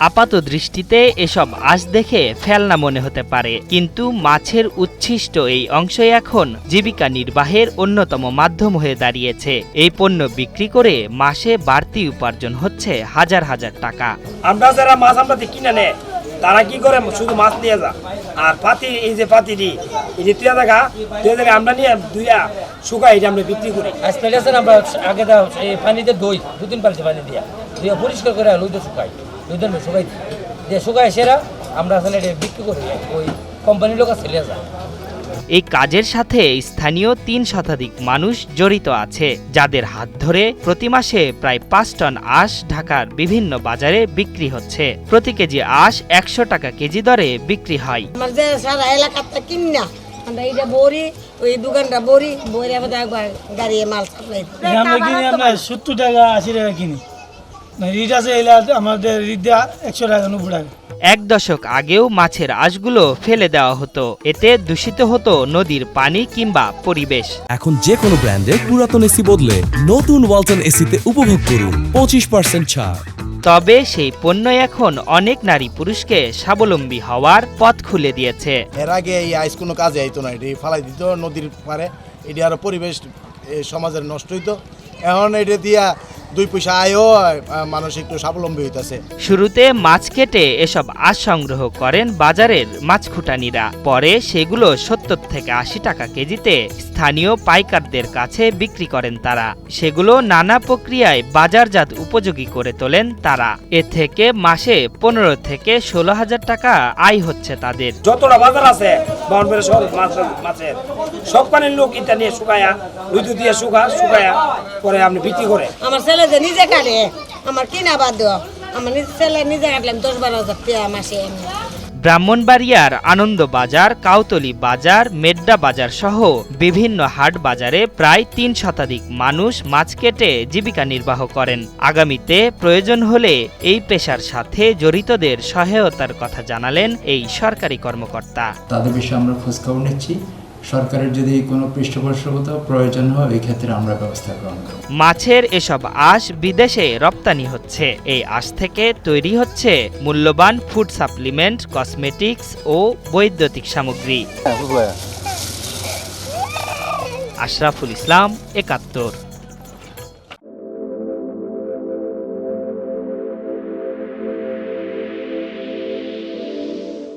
আপাত দৃষ্টিতে এসব আঁশ দেখে ফেলনা মনে হতে পারে, কিন্তু মাছের উচ্ছিষ্ট এই অংশই এখন জীবিকা নির্বাহের অন্যতম মাধ্যম হয়ে দাঁড়িয়েছে। এই পণ্য বিক্রি করে মাসে বাড়তি উপার্জন হচ্ছে হাজার হাজার টাকা। আমরা যারা মাছ আমরা কিনে নেয় তারা কি করে শুধু মাছ নিয়ে যা, আর পাতি এই যে পাতিটি এই যে তুই জায়গা আমরা নিয়ে দুইয়া শুকাই এটা আমরা বিক্রি করি। আজকাল আমরা আগে পানিতে দই 2-3 বালতি পানি দিয়া পরিষ্কার করে লইতে শুকাই, শুকাই দিয়ে শুকাই সেরা আমরা আসলে বিক্রি করি, ওই কোম্পানির লোক ছেলে যায়। এই কাজের সাথে স্থানীয় 3 শতাধিক মানুষ জড়িত আছে, যাদের হাত ধরে প্রতি মাসে প্রায় 5 টন আঁশ ঢাকার বিভিন্ন বাজারে বিক্রি হচ্ছে। প্রতি কেজি আঁশ 100 টাকা কেজি দরে বিক্রি হয়। আমাদের সারা এলাকাতে কিনা আমরা এইটা বড়ি ওই দোকানটা বড়ি আমাদের একবার গাড়ি মাল সাপ্লাই আমরা কিনি আমরা 70 টাকা 80 টাকা কিনি, রিট আছে আমাদের রিট 100 টাকা 90 টাকা। 1 দশক আগেও মাছের আঁশগুলো ফেলে দেওয়া হতো, এতে দূষিত হতো নদীর পানি কিংবা পরিবেশ। এখন যে কোনো ব্র্যান্ডের পুরাতন এসি বদলে নতুন ওয়ালটন এসিতে উপভোগ করুন 25% ছাড়। তবে সেই পণ্য এখন অনেক নারী পুরুষকে স্বাবলম্বী হওয়ার পথ খুলে দিয়েছে। এর আগে এই আইস কোনো কাজে আইতো না, এটি ফালাই দিত নদীর পারে, এটি আরো পরিবেশ সমাজের নষ্ট হইতো। এখন এটা দিয়া 2 পয়সা আয়ও মানুষ একটু স্বাবলম্বী হইতেছে। শুরুতে মাছ কেটে এসব আঁশ সংগ্রহ করেন বাজারের মাছখুঁটানিরা, পরে সেগুলো 70 থেকে 80 টাকা কেজিতে স্থানীয় পাইকারদের কাছে বিক্রি করেন তারা। সেগুলো নানা প্রক্রিয়ায় বাজারজাত উপযোগী করে তোলেন তারা। এ থেকে মাসে 15 থেকে 16 হাজার টাকা আয় হচ্ছে তাদের। যতটা বাজার আছে বাউন্ডারি সব মাছের সব পানির লোক এটা নিয়ে শুকায়া রুদু দিয়ে শুকায়া পরে আপনি বিক্রি করে। আমার ছেলে যে নিজে কাটে, আমার কিনা বাদ দেওয়া, আমার ছেলে নিজে কাটলাম 10-12 হাজার টাকা মাসে। ব্রাহ্মণবাড়িয়ার আনন্দবাজার, কাউতলী বাজার, মেড্ডা বাজার সহ বিভিন্ন হাট বাজারে প্রায় 3 শতাধিক মানুষ মাছ কেটে জীবিকা নির্বাহ করেন। আগামীতে প্রয়োজন হলে এই পেশার সাথে জড়িতদের সহায়তার কথা জানালেন এই সরকারি কর্মকর্তা। তাদের বিষয়ে আমরা খোঁজখবর নিচ্ছি, সরকারের যদি কোনো পৃষ্ঠপোষকতা প্রয়োজন হয় এই ক্ষেত্রে আমরা ব্যবস্থা গ্রহণ করব। মাছের এসব আঁশ বিদেশে রপ্তানি হচ্ছে। এই আঁশ থেকে তৈরি হচ্ছে মূল্যবান ফুড সাপ্লিমেন্ট, কসমেটিক্স ও বৈদ্যুতিক সামগ্রী। আশরাফুল ইসলাম, ৭১।